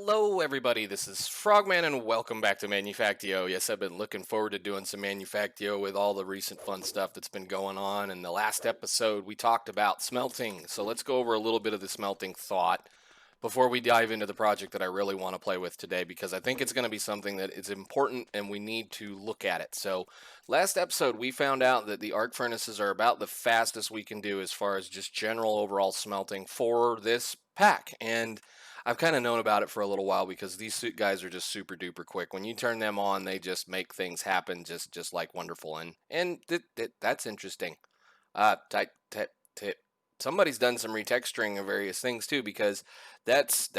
Hello, everybody. This is Frogman, and welcome back to Manufactio. Yes, I've been looking forward to doing some Manufactio with all the recent fun stuff that's been going on. In the last episode, we talked about smelting, so let's go over a little bit of the smelting thought before we dive into the project that I really want to play with today, because I think it's going to be something that is important and we need to look at it. So, last episode, we found out that the arc furnaces are about the fastest we can do as far as just general overall smelting for this pack. And I've kind of known about it for a little while because these guys are just super duper quick. When you turn them on, they just make things happen just like wonderful. That's interesting. Uh, ty- ty- ty- Somebody's done some retexturing of various things too, because that's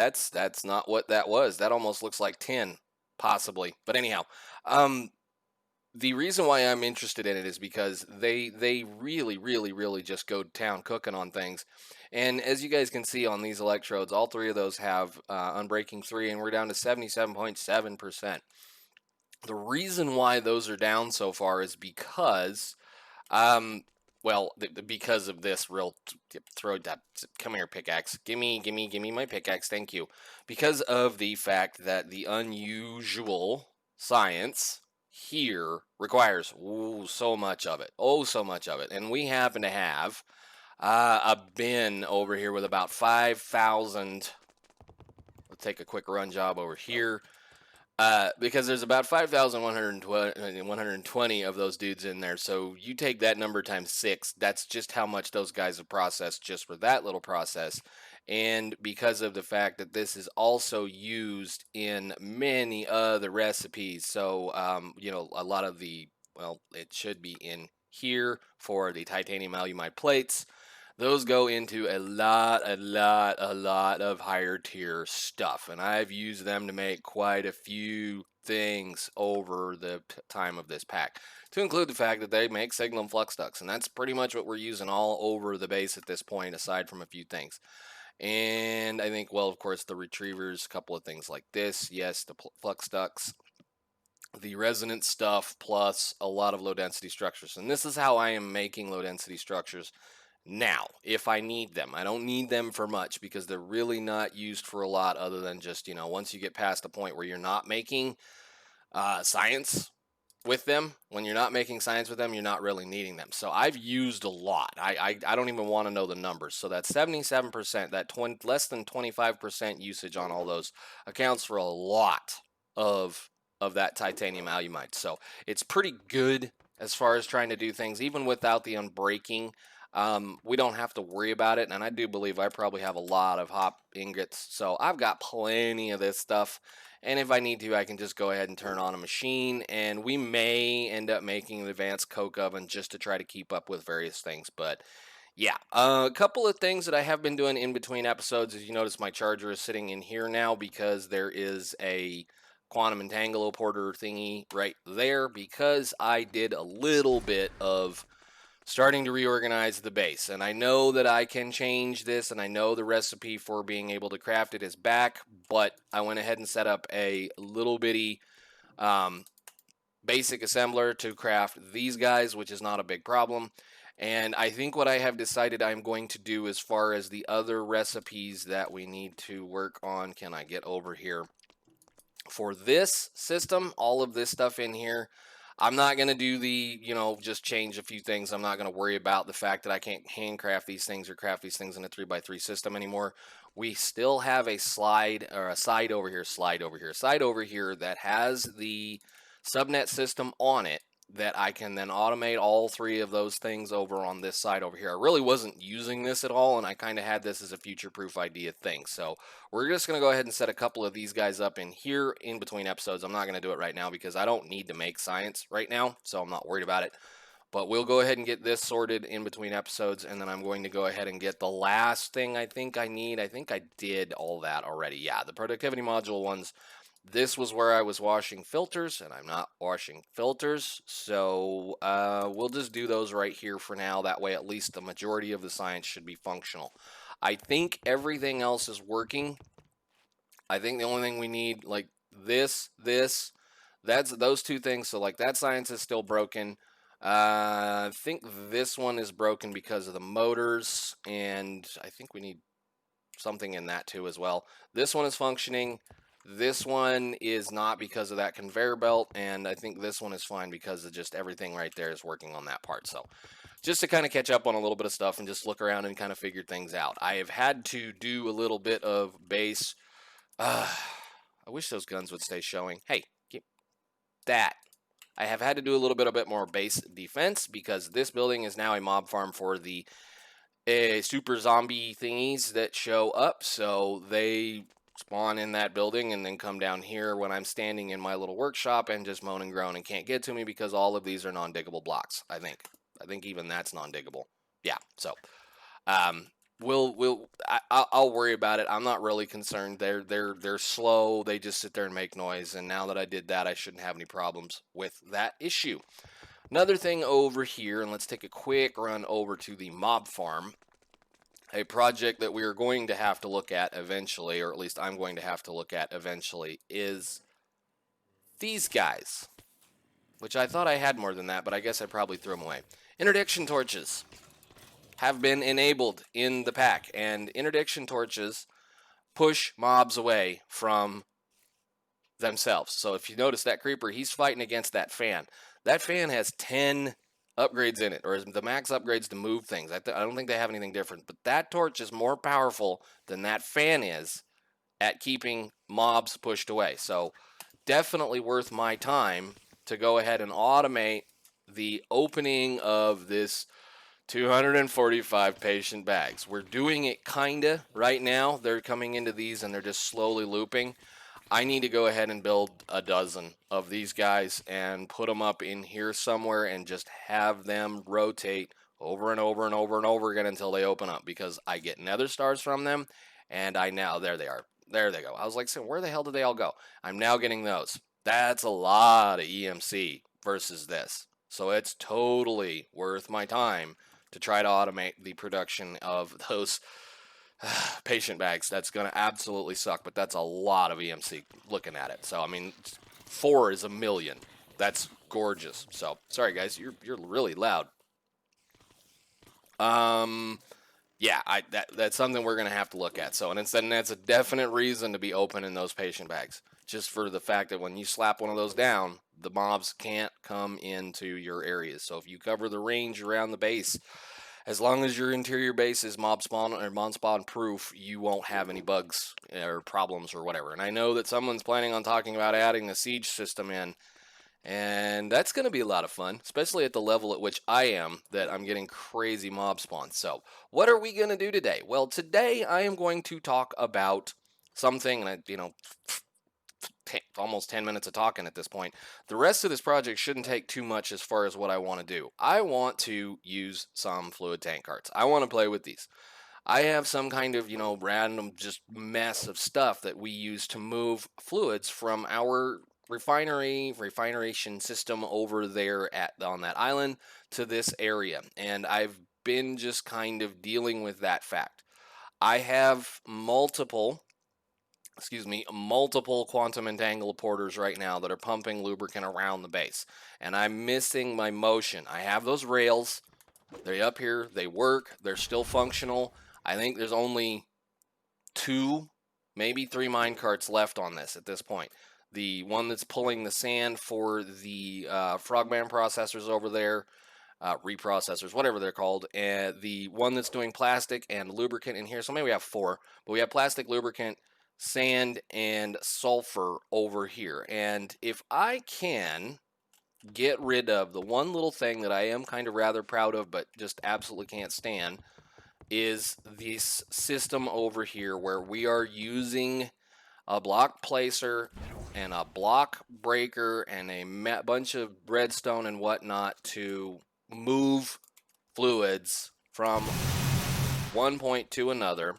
not what that was. That almost looks like tin, possibly. But anyhow, um, the reason why I'm interested in it is because they really just go to town cooking on things. And as you guys can see on these electrodes, all three of those have unbreaking 3, and we're down to 77.7%. The reason why those are down so far is because um, because of this real throw that. Come here, pickaxe. Gimme my pickaxe. Thank you. Because of the fact that the unusual science here requires so much of it. Oh, so much of it. And we happen to have a bin over here with about 5,000. Let's take a quick run job over here. Because there's about 5,120 of those dudes in there. So you take that number times 6. That's just how much those guys have processed just for that little process. And because of the fact that this is also used in many other recipes. So, a lot of it should be in here for the titanium alumite plates. Those go into a lot of higher tier stuff, and I've used them to make quite a few things over the time of this pack, to include the fact that they make signal and flux ducts, and that's pretty much what we're using all over the base at this point, aside from a few things. And I think, well, of course, the retrievers, a couple of things like this, yes, the flux ducts, the resonance stuff, plus a lot of low density structures. And this is how I am making low density structures now, if I need them. I don't need them for much because they're really not used for a lot other than just, once you get past the point where you're not making science with them, when you're not making science with them, you're not really needing them. So I've used a lot. I don't even want to know the numbers. So that 77%, that less than 25% usage on all those accounts for a lot of that titanium alumite. So it's pretty good as far as trying to do things, even without the unbreaking. We don't have to worry about it, and I do believe I probably have a lot of hop ingots, so I've got plenty of this stuff, and if I need to, I can just go ahead and turn on a machine, and we may end up making an advanced coke oven just to try to keep up with various things. But yeah, a couple of things that I have been doing in between episodes. As you notice, my charger is sitting in here now because there is a quantum entangler porter thingy right there, because I did a little bit of starting to reorganize the base. And I know that I can change this, and I know the recipe for being able to craft it is back, but I went ahead and set up a little bitty basic assembler to craft these guys, which is not a big problem. And I think what I have decided I'm going to do as far as the other recipes that we need to work on, can I get over here? For this system, all of this stuff in here, I'm not going to do the, just change a few things. I'm not going to worry about the fact that I can't handcraft these things or craft these things in a 3x3 system anymore. We still have a side over here that has the subnet system on it, that I can then automate all three of those things over on this side over here. I really wasn't using this at all, and I kind of had this as a future-proof idea thing. So we're just going to go ahead and set a couple of these guys up in here in between episodes. I'm not going to do it right now because I don't need to make science right now, so I'm not worried about it. But we'll go ahead and get this sorted in between episodes, and then I'm going to go ahead and get the last thing I think I need. I think I did all that already. Yeah, the productivity module ones. This was where I was washing filters, and I'm not washing filters, so we'll just do those right here for now. That way, at least the majority of the science should be functional. I think everything else is working. I think the only thing we need, like that's those two things. So like that science is still broken. I think this one is broken because of the motors, and I think we need something in that too as well. This one is functioning. This one is not because of that conveyor belt, and I think this one is fine because of just everything right there is working on that part. So just to kind of catch up on a little bit of stuff and just look around and kind of figure things out. I have had to do a little bit of base. I wish those guns would stay showing. Hey, keep that. I have had to do a bit more base defense because this building is now a mob farm for the super zombie thingies that show up. So they spawn in that building and then come down here when I'm standing in my little workshop and just moan and groan and can't get to me because all of these are non-diggable blocks. I think even that's non-diggable. Yeah. So I'll worry about it. I'm not really concerned. They're slow. They just sit there and make noise. And now that I did that, I shouldn't have any problems with that issue. Another thing over here, and let's take a quick run over to the mob farm. A project that we are going to have to look at eventually, or at least I'm going to have to look at eventually, is these guys. Which I thought I had more than that, but I guess I probably threw them away. Interdiction torches have been enabled in the pack, and interdiction torches push mobs away from themselves. So if you notice that creeper, he's fighting against that fan. That fan has 10 upgrades in it, or the max upgrades to move things. I don't think they have anything different, but that torch is more powerful than that fan is at keeping mobs pushed away. So definitely worth my time to go ahead and automate the opening of this 245 patient bags. We're doing it kinda right now. They're coming into these and they're just slowly looping. I need to go ahead and build a dozen of these guys and put them up in here somewhere and just have them rotate over and over and over and over again until they open up, because I get nether stars from them, and there they are. There they go. I was like, saying, where the hell did they all go? I'm now getting those. That's a lot of EMC versus this. So it's totally worth my time to try to automate the production of those patient bags. That's going to absolutely suck, but that's a lot of EMC looking at it. So, I mean, 4 is a million. That's gorgeous. So, sorry guys, you're really loud. Yeah, that's something we're going to have to look at. So, and that's a definite reason to be opening those patient bags. Just for the fact that when you slap one of those down, the mobs can't come into your areas. So if you cover the range around the base, as long as your interior base is mob spawn or mon spawn proof, you won't have any bugs or problems or whatever. And I know that someone's planning on talking about adding the siege system in, and that's going to be a lot of fun, especially at the level at which I am, that I'm getting crazy mob spawns. So what are we going to do today? Well, today I am going to talk about something, and almost 10 minutes of talking at this point. The rest of this project shouldn't take too much as far as what I want to do. I want to use some fluid tank carts. I want to play with these. I have some kind of, random just mess of stuff that we use to move fluids from our refineration system over there on that island to this area. And I've been just kind of dealing with that fact. I have multiple quantum entangle porters right now that are pumping lubricant around the base, and I'm missing my motion. I have those rails. They're up here. They work. They're still functional. I think there's only 2, maybe 3 mine carts left on this at this point. The one that's pulling the sand for the frogman processors over there, reprocessors, whatever they're called, and the one that's doing plastic and lubricant in here. So maybe we have 4, but we have plastic, lubricant, sand, and sulfur over here. And if I can get rid of the one little thing that I am kind of rather proud of but just absolutely can't stand, is this system over here where we are using a block placer and a block breaker and a bunch of redstone and whatnot to move fluids from one point to another.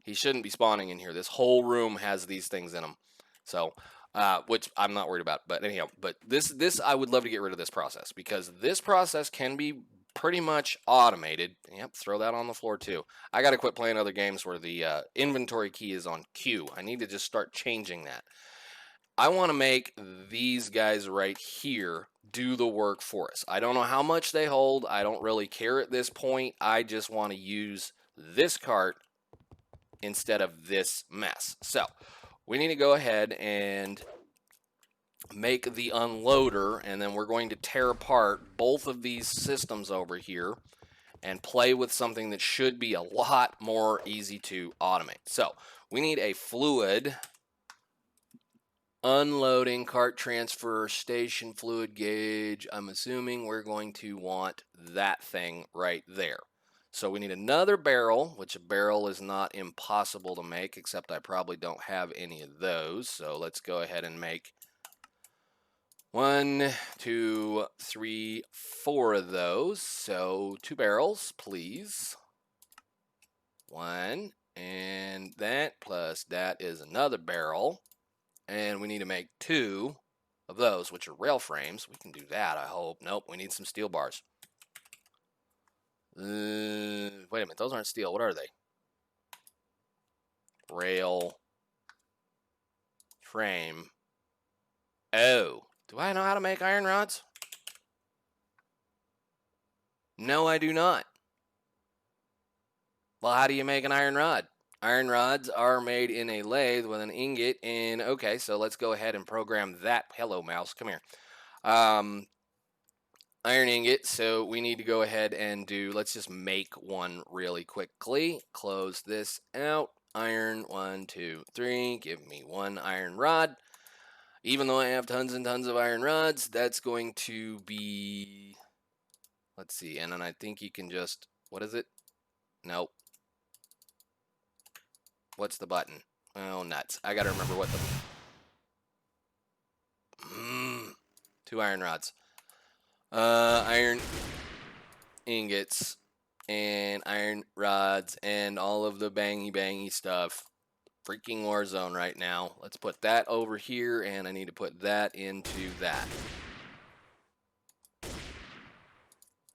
He shouldn't be spawning in here. This whole room has these things in them. So, which I'm not worried about. But anyhow, this I would love to get rid of this process, because this process can be pretty much automated. Yep, throw that on the floor too. I got to quit playing other games where the inventory key is on Q. I need to just start changing that. I want to make these guys right here do the work for us. I don't know how much they hold. I don't really care at this point. I just want to use this cart instead of this mess. So we need to go ahead and make the unloader, and then we're going to tear apart both of these systems over here and play with something that should be a lot more easy to automate. So we need a fluid unloading cart transfer station fluid gauge. I'm assuming we're going to want that thing right there. So we need another barrel, which a barrel is not impossible to make, except I probably don't have any of those. So let's go ahead and make 1, 2, 3, 4 of those. So 2 barrels, please. 1, and that plus that is another barrel. And we need to make 2 of those, which are rail frames. We can do that, I hope. Nope, we need some steel bars. Wait a minute, those aren't steel. What are they? Rail frame. Oh, do I know how to make iron rods? No, I do not. Well, how do you make an iron rod? Iron rods are made in a lathe with an ingot in. Okay, so let's go ahead and program that. Hello, mouse. Come here. Iron ingot. So we need to go ahead and do. Let's just make one really quickly. Close this out. Iron 1, 2, 3. Give me 1 iron rod. Even though I have tons and tons of iron rods, that's going to be. Let's see. And then I think you can just. What is it? Nope. What's the button? Oh, nuts. I gotta remember what the... 2 iron rods. Iron ingots. And iron rods. And all of the bangy stuff. Freaking war zone right now. Let's put that over here. And I need to put that into that.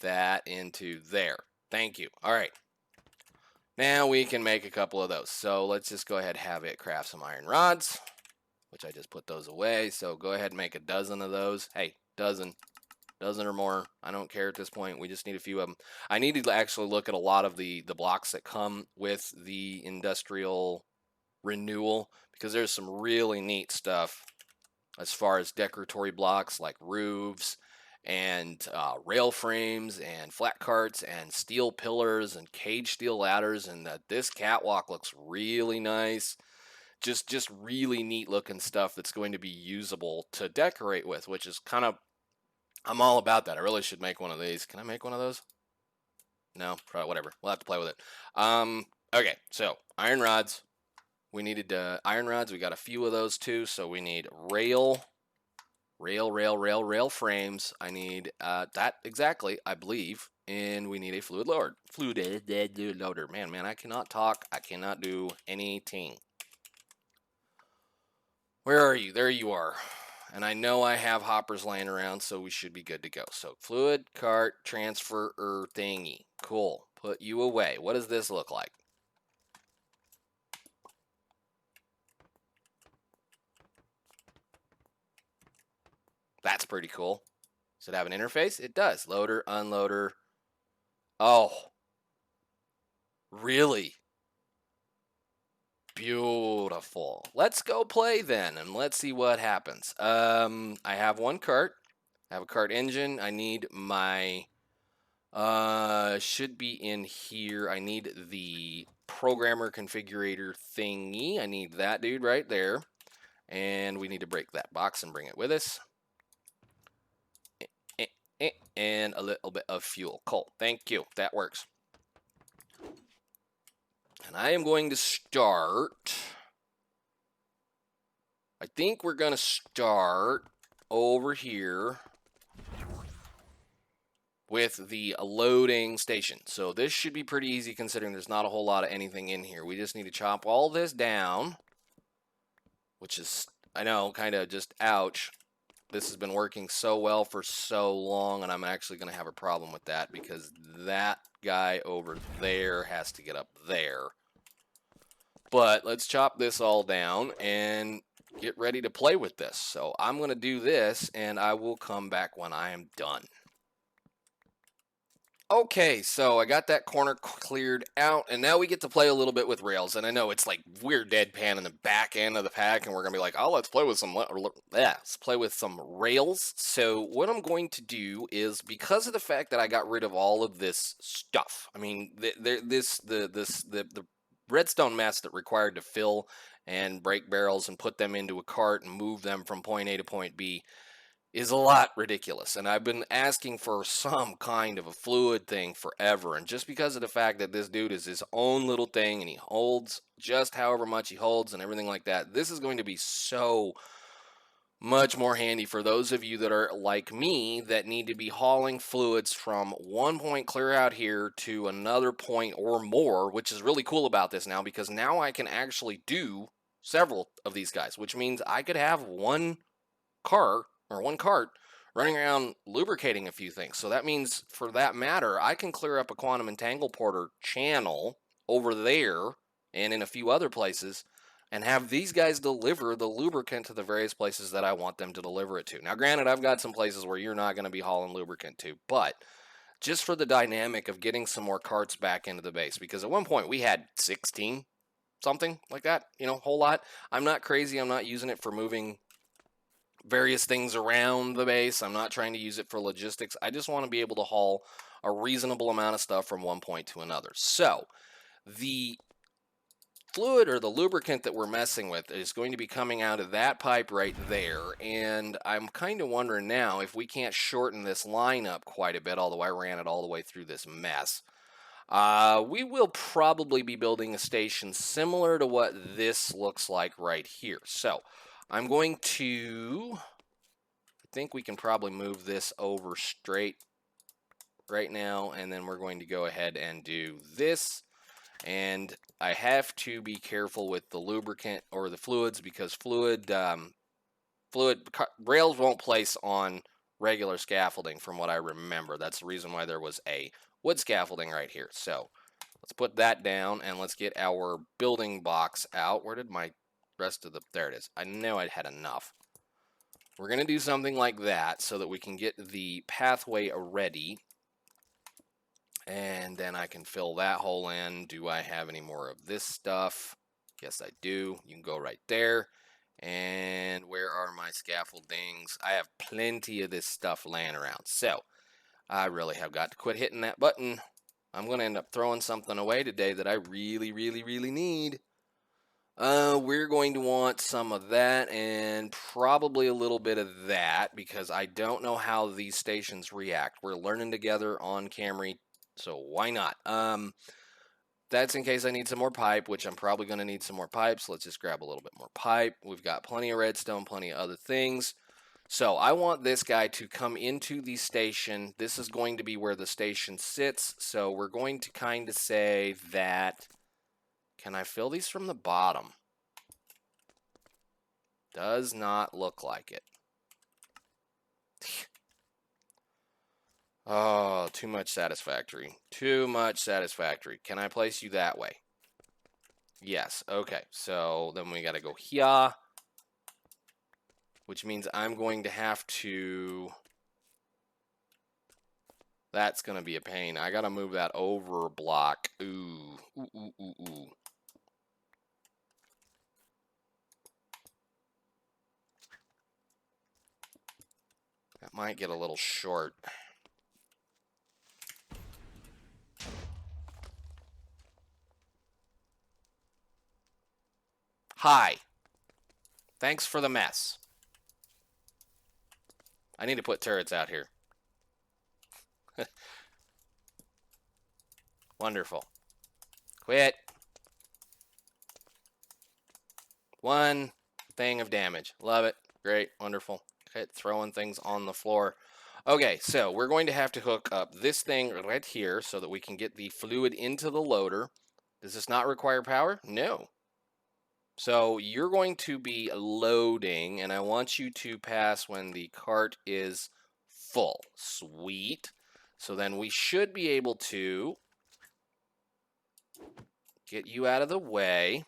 That into there. Thank you. All right. Now we can make a couple of those. So let's just go ahead and have it craft some iron rods, which I just put those away. So go ahead and make a dozen of those. Hey, dozen or more. I don't care at this point. We just need a few of them. I need to actually look at a lot of the blocks that come with the industrial renewal, because there's some really neat stuff as far as decoratory blocks like roofs and rail frames and flat carts and steel pillars and cage steel ladders, and this catwalk looks really nice. Just really neat looking stuff that's going to be usable to decorate with, which is kind of, I'm all about that. I really should make one of these. Can I make one of those? No, probably whatever. We'll have to play with it. Okay, so iron rods. We needed iron rods. We got a few of those too. So we need rail frames. I need that exactly, I believe. And we need a fluid loader. Man, I cannot talk. I cannot do anything. Where are you? There you are. And I know I have hoppers laying around, so we should be good to go. So fluid cart transfer thingy. Cool. Put you away. What does this look like? That's pretty cool. Does it have an interface? It does. Loader, unloader. Oh. Really? Beautiful. Let's go play then, and let's see what happens. I have 1 cart. I have a cart engine. I need my... should be in here. I need the programmer configurator thingy. I need that dude right there. And we need to break that box and bring it with us. And a little bit of fuel. Cool. Thank you. That works. And I am going to start. I think we're going to start over here with the loading station. So this should be pretty easy considering there's not a whole lot of anything in here. We just need to chop all this down, which is, I know, kind of just ouch. This has been working so well for so long, and I'm actually going to have a problem with that because that guy over there has to get up there. But let's chop this all down and get ready to play with this. So I'm going to do this, and I will come back when I am done. Okay, so I got that corner cleared out, and now we get to play a little bit with rails. And I know it's like weird deadpan in the back end of the pack, and we're gonna be like, "Oh, let's play with some, let's play with some rails." So what I'm going to do is, because of the fact that I got rid of all of this stuff, I mean, the redstone mess that required to fill and break barrels and put them into a cart and move them from point A to point B is a lot ridiculous. And I've been asking for some kind of a fluid thing forever. And just because of the fact that this dude is his own little thing and he holds just however much he holds and everything like that, this is going to be so much more handy for those of you that are like me that need to be hauling fluids from one point clear out here to another point or more, which is really cool about this now because now I can actually do several of these guys, which means I could have one car or one cart running around lubricating a few things. So that means, for that matter, I can clear up a quantum entangle porter channel over there and in a few other places and have these guys deliver the lubricant to the various places that I want them to deliver it to. Now, granted, I've got some places where you're not going to be hauling lubricant to, but just for the dynamic of getting some more carts back into the base, because at one point we had 16, something like that, whole lot. I'm not crazy. I'm not using it for moving various things around the base. I'm not trying to use it for logistics. I just want to be able to haul a reasonable amount of stuff from one point to another. So the fluid or the lubricant that we're messing with is going to be coming out of that pipe right there. And I'm kind of wondering now if we can't shorten this line up quite a bit, although I ran it all the way through this mess. We will probably be building a station similar to what this looks like right here. So I'm going to, I think we can probably move this over straight right now, and then we're going to go ahead and do this. And I have to be careful with the lubricant or the fluids because rails won't place on regular scaffolding from what I remember. That's the reason why there was a wood scaffolding right here. So let's put that down and let's get our building box out. Where did my rest of the, there it is. I know I had enough. We're going to do something like that so that we can get the pathway ready. And then I can fill that hole in. Do I have any more of this stuff? Yes, I do. You can go right there. And where are my scaffoldings? I have plenty of this stuff laying around. So I really have got to quit hitting that button. I'm going to end up throwing something away today that I really, really, really need. We're going to want some of that and probably a little bit of that because I don't know how these stations react. We're learning together on Camry, so why not? That's in case I need some more pipe, which I'm probably going to need some more pipes. Let's just grab a little bit more pipe. We've got plenty of redstone, plenty of other things. So I want this guy to come into the station. This is going to be where the station sits. So we're going to kind of say that, can I fill these from the bottom? Does not look like it. Oh, too much satisfactory. Too much satisfactory. Can I place you that way? Yes. Okay. So then we got to go here, which means I'm going to have to... That's going to be a pain. I got to move that over a block. Ooh. Ooh, ooh, ooh, ooh. That might get a little short. Hi. Thanks for the mess. I need to put turrets out here. Wonderful. Quit. One thing of damage. Love it. Great. Wonderful. Quit throwing things on the floor. Okay, so we're going to have to hook up this thing right here so that we can get the fluid into the loader. Does this not require power? No. So you're going to be loading, and I want you to pass when the cart is full. Sweet. So then we should be able to get you out of the way.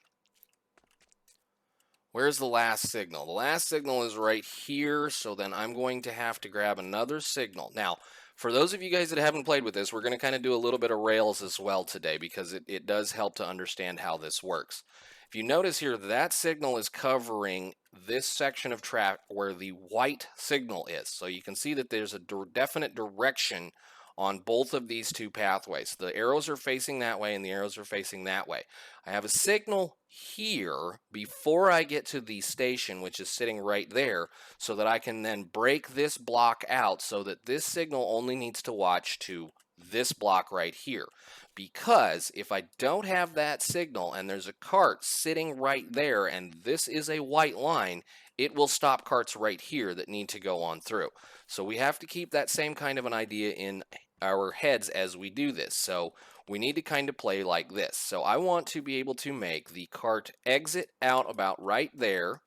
Where's the last signal? The last signal is right here, so then I'm going to have to grab another signal. Now, For those of you guys that haven't played with this, we're going to kind of do a little bit of Rails as well today because it does help to understand how this works. If you notice here, that signal is covering this section of track where the white signal is. So you can see that there's a definite direction on both of these two pathways. The arrows are facing that way and the arrows are facing that way. I have a signal here before I get to the station, which is sitting right there, so that I can then break this block out so that this signal only needs to watch to this block right here. Because if I don't have that signal and there's a cart sitting right there and this is a white line, it will stop carts right here that need to go on through. So we have to keep that same kind of an idea in our heads as we do this. So we need to kind of play like this. So I want to be able to make the cart exit out about right there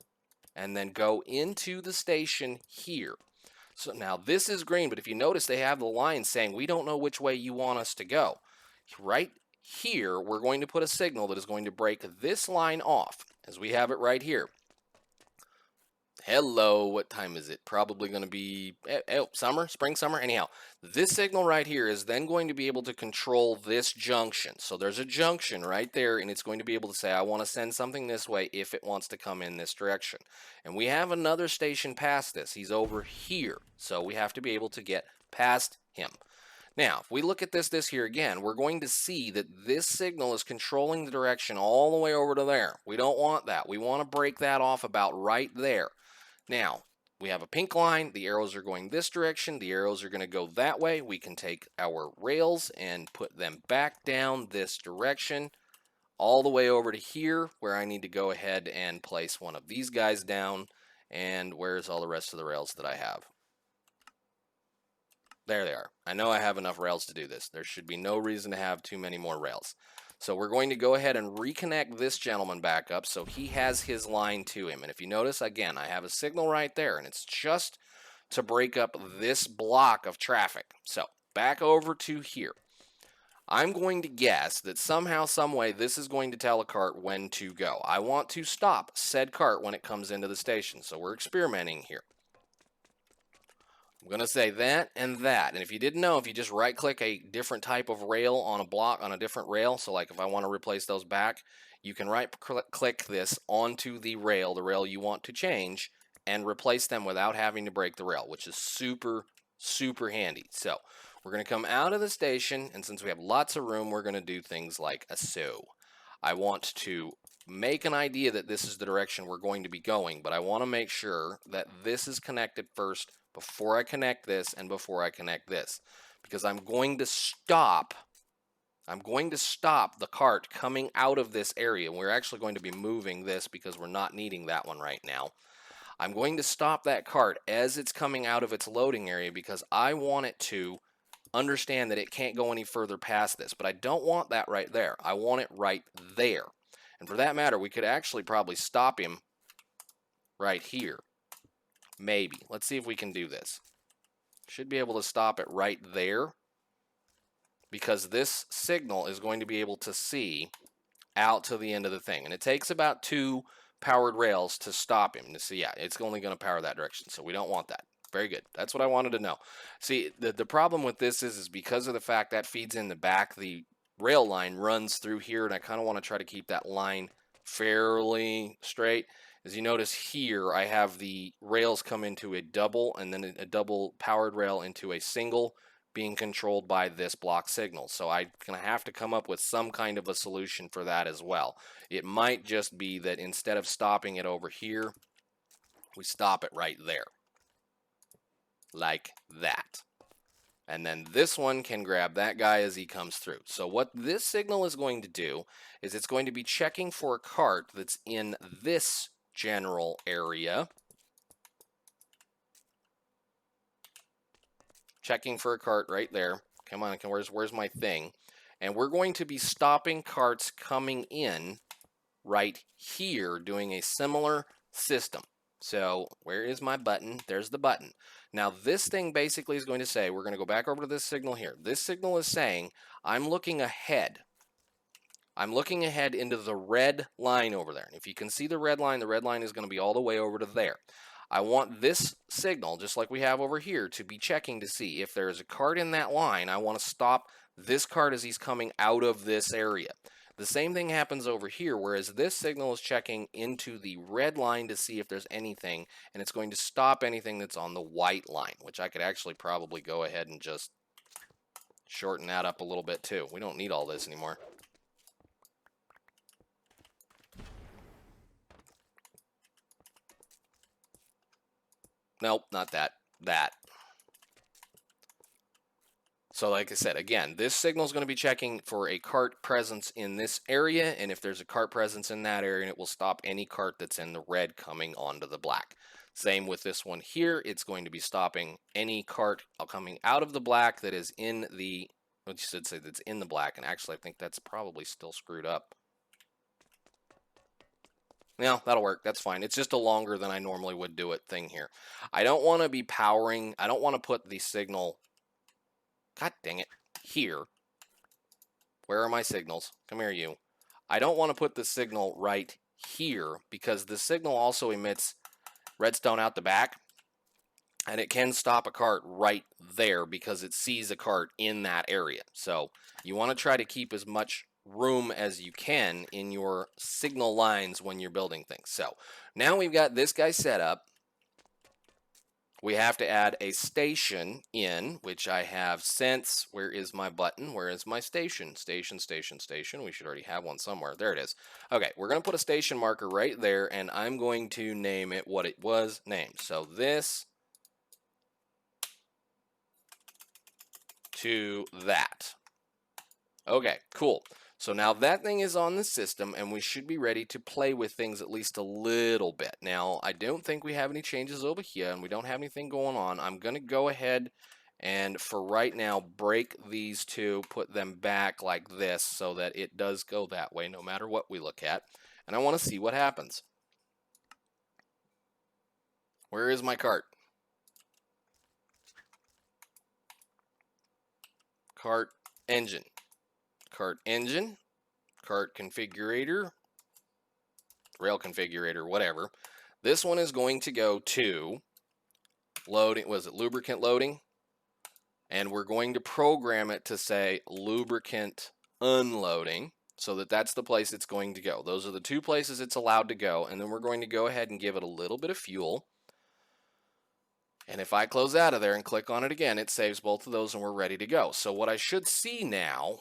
and then go into the station here. So now this is green, but if you notice they have the line saying we don't know which way you want us to go. Right here, we're going to put a signal that is going to break this line off as we have it right here. Hello, what time is it? Probably going to be summer, spring, summer. Anyhow, this signal right here is then going to be able to control this junction. So there's a junction right there, and it's going to be able to say, I want to send something this way if it wants to come in this direction. And we have another station past this. He's over here. So we have to be able to get past him. Now, if we look at this here again, we're going to see that this signal is controlling the direction all the way over to there. We don't want that. We want to break that off about right there. Now, we have a pink line. The arrows are going this direction. The arrows are going to go that way. We can take our rails and put them back down this direction all the way over to here where I need to go ahead and place one of these guys down. And where's all the rest of the rails that I have? There they are. I know I have enough rails to do this. There should be no reason to have too many more rails. So we're going to go ahead and reconnect this gentleman back up so he has his line to him. And if you notice, again, I have a signal right there, and it's just to break up this block of traffic. So back over to here. I'm going to guess that somehow, some way, this is going to tell a cart when to go. I want to stop said cart when it comes into the station. So we're experimenting here. I'm going to say that and that. And if you didn't know, if you just right click a different type of rail on a block on a different rail, so like if I want to replace those back, you can right click this onto the rail you want to change, and replace them without having to break the rail, which is super, super handy. So we're going to come out of the station, and since we have lots of room, we're going to do things like a so. I want to make an idea that this is the direction we're going to be going, but I want to make sure that this is connected first before I connect this and before I connect this, because I'm going to stop the cart coming out of this area. We're actually going to be moving this because we're not needing that one right now. I'm going to stop that cart as it's coming out of its loading area because I want it to understand that it can't go any further past this, but I don't want that right there. I want it right there. And for that matter, we could actually probably stop him right here. Maybe. Let's see if we can do this. Should be able to stop it right there because this signal is going to be able to see out to the end of the thing. And it takes about 2 powered rails to stop him. So yeah, it's only going to power that direction. So we don't want that. Very good. That's what I wanted to know. See, the problem with this is because of the fact that feeds in the back, the rail line runs through here, and I kind of want to try to keep that line fairly straight. As you notice here, I have the rails come into a double and then a double powered rail into a single being controlled by this block signal. So I'm going to have to come up with some kind of a solution for that as well. It might just be that instead of stopping it over here, we stop it right there. Like that. And then this one can grab that guy as he comes through. So what this signal is going to do is it's going to be checking for a cart that's in this general area. Checking for a cart right there. Come on, where's my thing? And we're going to be stopping carts coming in right here, doing a similar system. So where is my button? There's the button. Now this thing basically is going to say, we're going to go back over to this signal here. This signal is saying, I'm looking ahead. I'm looking ahead into the red line over there. And if you can see the red line is going to be all the way over to there. I want this signal, just like we have over here, to be checking to see if there is a cart in that line. I want to stop this cart as he's coming out of this area. The same thing happens over here, whereas this signal is checking into the red line to see if there's anything, and it's going to stop anything that's on the white line, which I could actually probably go ahead and just shorten that up a little bit too. We don't need all this anymore. Nope, not that. That. So like I said, again, this signal is going to be checking for a cart presence in this area, and if there's a cart presence in that area, it will stop any cart that's in the red coming onto the black. Same with this one here. It's going to be stopping any cart coming out of the black that is in the, what you should say, that's in the black, and actually I think that's probably still screwed up. Yeah, that'll work. That's fine. It's just a longer than I normally would do it thing here. I don't want to be powering, I don't want to put the signal, god dang it, here. Where are my signals? Come here, you. I don't want to put the signal right here because the signal also emits redstone out the back, and it can stop a cart right there because it sees a cart in that area. So you want to try to keep as much room as you can in your signal lines when you're building things. So now we've got this guy set up. We have to add a station in, which I have since. Where is my button? Where is my station? Station, station, station. We should already have one somewhere. There it is. Okay, we're going to put a station marker right there, and I'm going to name it what it was named. So this to that. Okay, cool. So now that thing is on the system, and we should be ready to play with things at least a little bit. Now, I don't think we have any changes over here, and we don't have anything going on. I'm going to go ahead and, for right now, break these two, put them back like this so that it does go that way no matter what we look at. And I want to see what happens. Where is my cart? Cart engine. Cart engine, cart configurator, rail configurator, whatever. This one is going to go to loading, was it lubricant loading? And we're going to program it to say lubricant unloading so that that's the place it's going to go. Those are the two places it's allowed to go. And then we're going to go ahead and give it a little bit of fuel. And if I close out of there and click on it again, it saves both of those and we're ready to go. So what I should see now,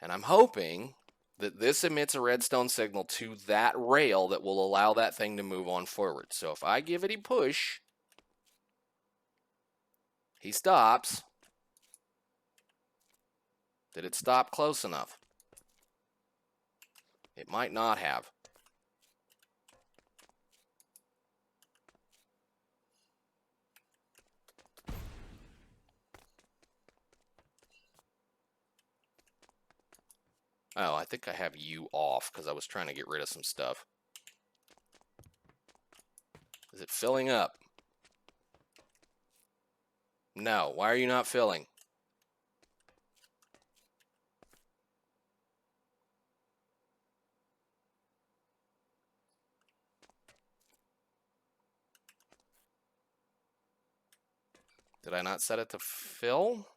and I'm hoping that this emits a redstone signal to that rail that will allow that thing to move on forward. So if I give it a push, he stops. Did it stop close enough? It might not have. Oh, I think I have you off because I was trying to get rid of some stuff. Is it filling up? No. Why are you not filling? Did I not set it to fill?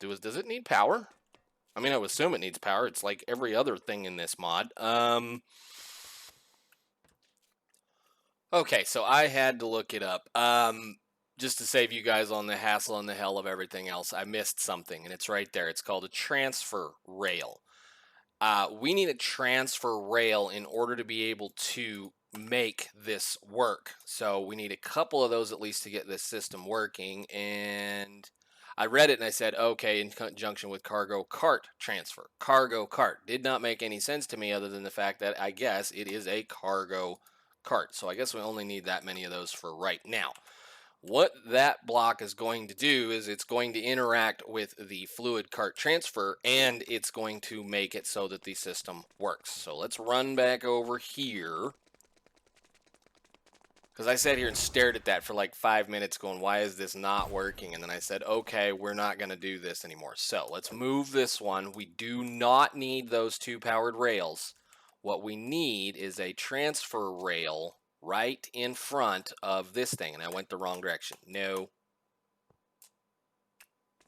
Does it need power? I mean, I would assume it needs power. It's like every other thing in this mod. Okay, so I had to look it up. Just to save you guys on the hassle and the hell of everything else, I missed something, and it's right there. It's called a transfer rail. We need a transfer rail in order to be able to make this work. So we need a couple of those at least to get this system working. And I read it and I said, okay, in conjunction with cargo cart transfer. Cargo cart did not make any sense to me other than the fact that I guess it is a cargo cart. So I guess we only need that many of those for right now. What that block is going to do is it's going to interact with the fluid cart transfer, and it's going to make it so that the system works. So let's run back over here, because I sat here and stared at that for like 5 minutes going, why is this not working? And then I said, okay, we're not going to do this anymore. So let's move this one. We do not need those two powered rails. What we need is a transfer rail right in front of this thing, and I went the wrong direction. No.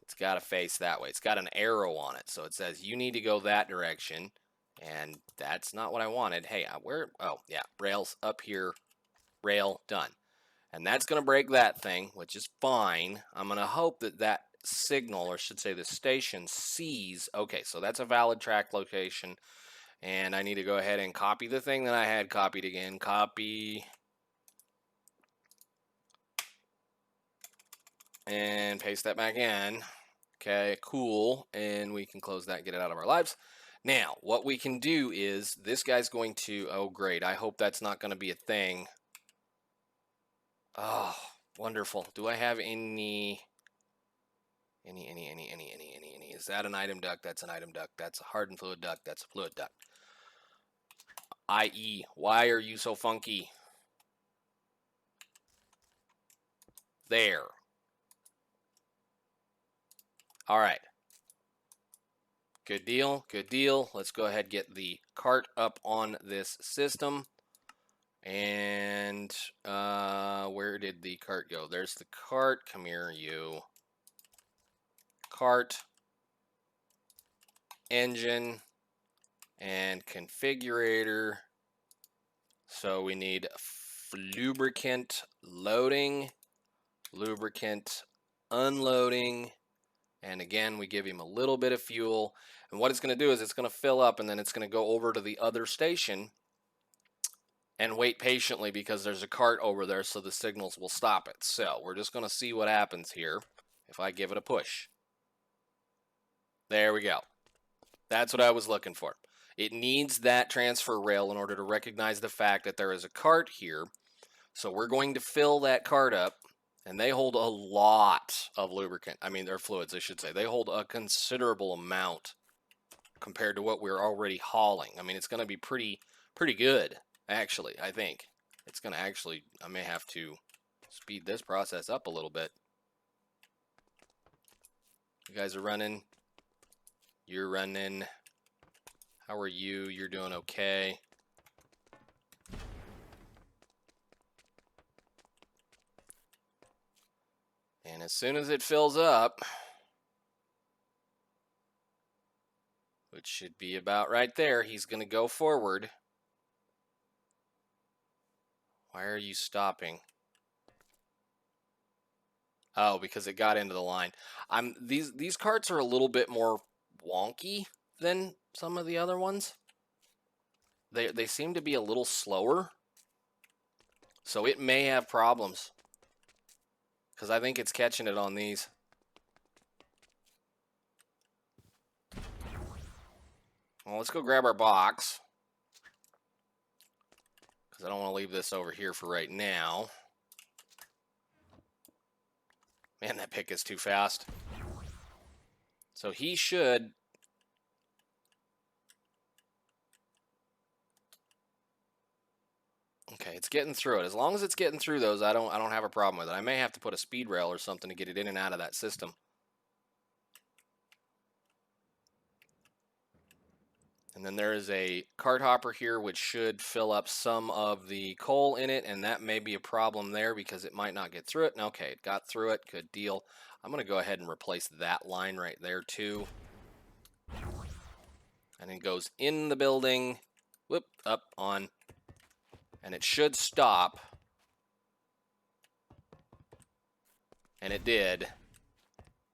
It's got to face that way. It's got an arrow on it, so it says you need to go that direction, and that's not what I wanted. Hey, where? Oh, yeah, rails up here, rail, done. And that's going to break that thing, which is fine. I'm going to hope that that signal, or I should say the station, sees, okay, so that's a valid track location, and I need to go ahead and copy the thing that I had copied again. Copy. And paste that back in. Okay, cool. And we can close that and get it out of our lives. Now, what we can do is this guy's going to, oh, great. I hope that's not going to be a thing. Oh, wonderful. Do I have any? Is that an item duct? That's an item duct. That's a hardened fluid duct. That's a fluid duct. I.e., why are you so funky? There. All right. Good deal. Good deal. Let's go ahead and get the cart up on this system. And where did the cart go? There's the cart. Come here, you. Cart. Engine. And configurator. So we need lubricant loading. Lubricant unloading. And again, we give him a little bit of fuel. And what it's going to do is it's going to fill up, and then it's going to go over to the other station and wait patiently because there's a cart over there, so the signals will stop it. So we're just going to see what happens here if I give it a push. There we go. That's what I was looking for. It needs that transfer rail in order to recognize the fact that there is a cart here. So we're going to fill that cart up. And they hold a lot of lubricant. I mean, they're fluids, I should say. They hold a considerable amount compared to what we're already hauling. I mean, it's going to be pretty good, actually, I think. It's going to actually, I may have to speed this process up a little bit. You guys are running. You're running. How are you? You're doing okay. And as soon as it fills up, which should be about right there, he's going to go forward. Why are you stopping? Oh, because it got into the line. These carts are a little bit more wonky than some of the other ones. They seem to be a little slower. So it may have problems. Because I think it's catching it on these. Well, let's go grab our box. Because I don't want to leave this over here for right now. Man, that pick is too fast. So he should... Okay, it's getting through it. As long as it's getting through those, I don't have a problem with it. I may have to put a speed rail or something to get it in and out of that system. And then there is a cart hopper here, which should fill up some of the coal in it, and that may be a problem there because it might not get through it. Okay, it got through it. Good deal. I'm going to go ahead and replace that line right there, too. And it goes in the building. Whoop, up, on. And it should stop. And it did.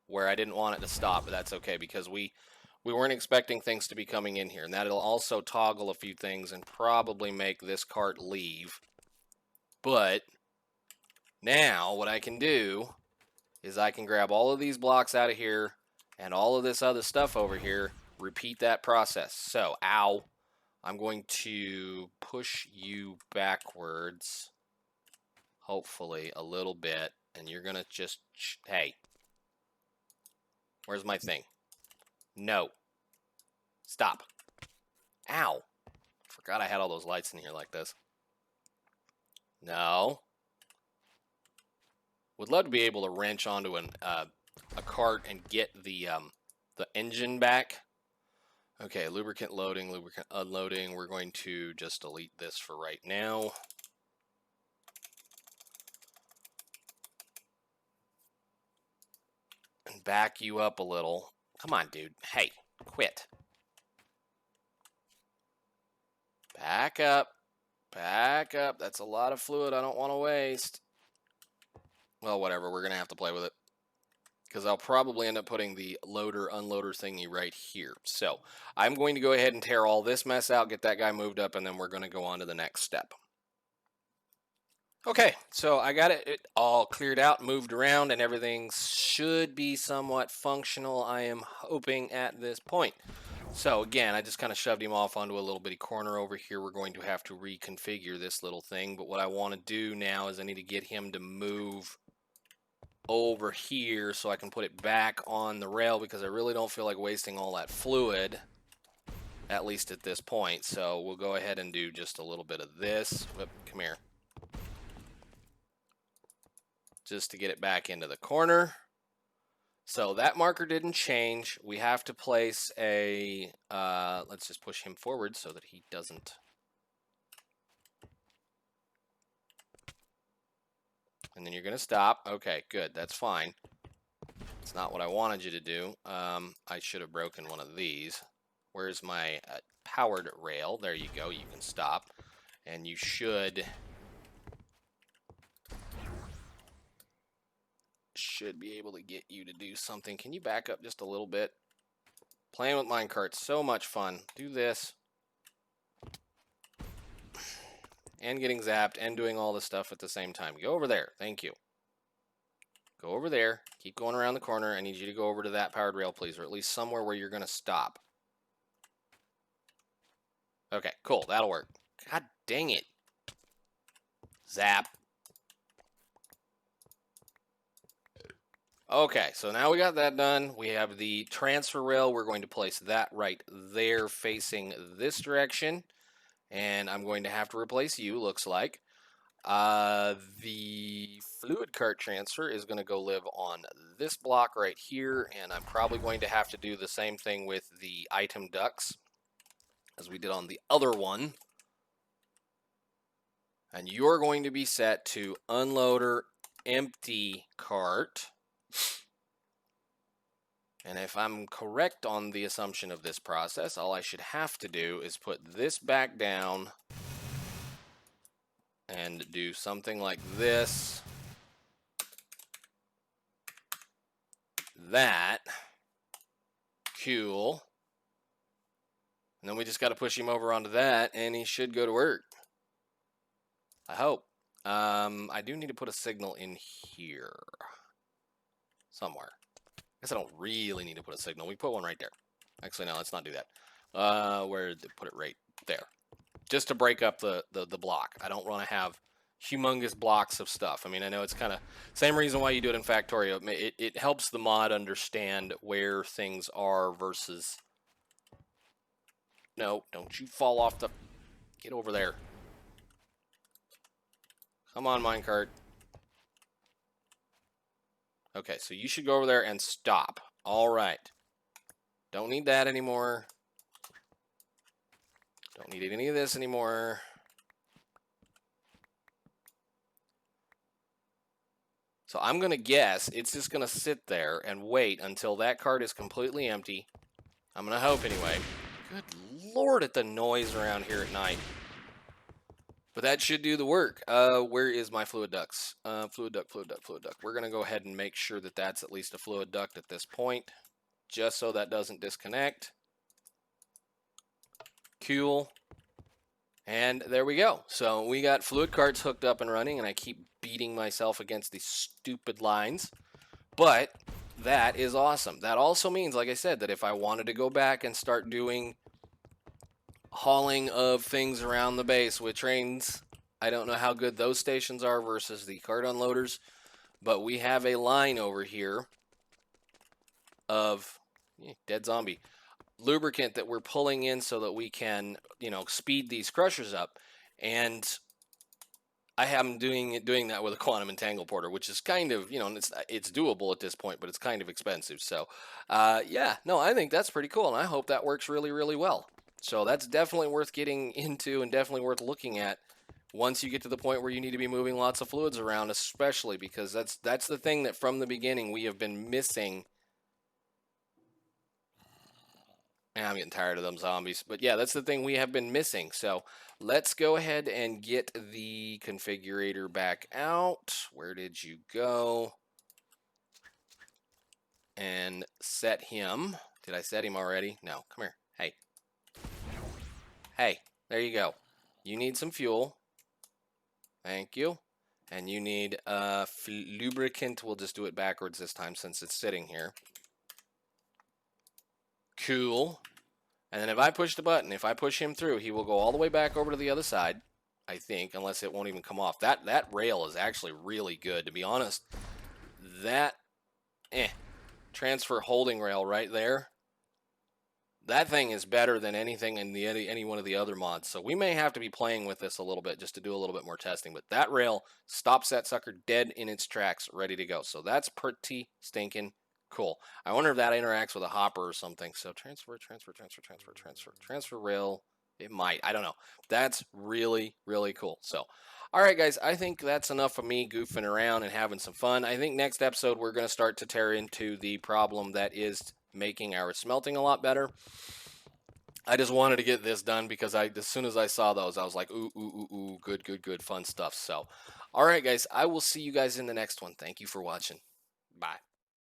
Where I didn't want it to stop, but that's okay because we weren't expecting things to be coming in here. And that'll also toggle a few things and probably make this cart leave. But now what I can do is I can grab all of these blocks out of here and all of this other stuff over here, repeat that process. So, ow. I'm going to push you backwards, hopefully, a little bit. And you're going to just, hey, where's my thing? No. Stop. Ow. Forgot I had all those lights in here like this. No. Would love to be able to wrench onto a cart and get the engine back. Okay, lubricant loading, lubricant unloading. We're going to just delete this for right now. back you up a little. Come on, dude. Hey, quit. Back up. Back up. That's a lot of fluid I don't want to waste. Well, whatever. We're going to have to play with it. Because I'll probably end up putting the loader, unloader thingy right here. So I'm going to go ahead and tear all this mess out, get that guy moved up, and then we're going to go on to the next step. Okay, so I got it all cleared out, moved around, and everything should be somewhat functional, I am hoping, at this point. So again, I just kind of shoved him off onto a little bitty corner over here. We're going to have to reconfigure this little thing, but what I want to do now is I need to get him to move over here so I can put it back on the rail, because I really don't feel like wasting all that fluid, at least at this point. So we'll go ahead and do just a little bit of this. Whoop, come here. Just to get it back into the corner. So that marker didn't change. We have to place a, let's just push him forward so that he doesn't. And then you're going to stop. Okay, good. That's fine. It's not what I wanted you to do. I should have broken one of these. Where's my powered rail? There you go. You can stop. And you should be able to get you to do something. Can you back up just a little bit? Playing with minecarts, so much fun. Do this. And getting zapped and doing all this stuff at the same time. Go over there. Thank you. Go over there. Keep going around the corner. I need you to go over to that powered rail, please, or at least somewhere where you're going to stop. Okay, cool. That'll work. God dang it. Zap. Okay, so now we got that done. We have the transfer rail. We're going to place that right there facing this direction. And I'm going to have to replace you, looks like. The fluid cart transfer is going to go live on this block right here. And I'm probably going to have to do the same thing with the item ducts as we did on the other one. And you're going to be set to unloader empty cart. And if I'm correct on the assumption of this process, all I should have to do is put this back down and do something like this. That. Cool. And then we just got to push him over onto that, and he should go to work. I hope. I do need to put a signal in here somewhere. I guess I don't really need to put a signal. We put one right there. Actually, no, let's not do that. Where did they put it? Right there. Just to break up the block. I don't want to have humongous blocks of stuff. I mean, I know it's kind of same reason why you do it in Factorio. It helps the mod understand where things are versus... No, don't you fall off the... Get over there. Come on, minecart. Okay, so you should go over there and stop. All right. Don't need that anymore. Don't need any of this anymore. So I'm going to guess it's just going to sit there and wait until that cart is completely empty. I'm going to hope anyway. Good Lord at the noise around here at night. But that should do the work. Where is my fluid ducts? Fluid duct. We're going to go ahead and make sure that that's at least a fluid duct at this point, just so that doesn't disconnect. Cool. And there we go. So we got fluid carts hooked up and running, and I keep beating myself against these stupid lines. But that is awesome. That also means, like I said, that if I wanted to go back and start doing hauling of things around the base with trains, I don't know how good those stations are versus the cart unloaders, but we have a line over here of dead zombie lubricant that we're pulling in so that we can, speed these crushers up. And I am doing that with a quantum entangle porter, which is kind of, it's doable at this point, but it's kind of expensive. So yeah, no, I think that's pretty cool, and I hope that works really, really well. So that's definitely worth getting into and definitely worth looking at once you get to the point where you need to be moving lots of fluids around, especially because that's the thing that from the beginning we have been missing I'm getting tired of them zombies. But yeah, that's the thing we have been missing. So let's go ahead and get the configurator back out. Where did you go? And set him. Did I set him already? No, come here. Hey. Hey, there you go. You need some fuel. Thank you. And you need lubricant. We'll just do it backwards this time since it's sitting here. Cool. And then if I push the button, if I push him through, he will go all the way back over to the other side, I think, unless it won't even come off. That rail is actually really good, to be honest. That, transfer holding rail right there. That thing is better than anything in any one of the other mods. So we may have to be playing with this a little bit just to do a little bit more testing. But that rail stops that sucker dead in its tracks, ready to go. So that's pretty stinking cool. I wonder if that interacts with a hopper or something. So transfer rail. It might. I don't know. That's really, really cool. So, all right, guys, I think that's enough of me goofing around and having some fun. I think next episode we're going to start to tear into the problem that is making our smelting a lot better. I just wanted to get this done because as soon as I saw those, I was like, ooh, good, fun stuff. So, all right, guys, I will see you guys in the next one. Thank you for watching. Bye.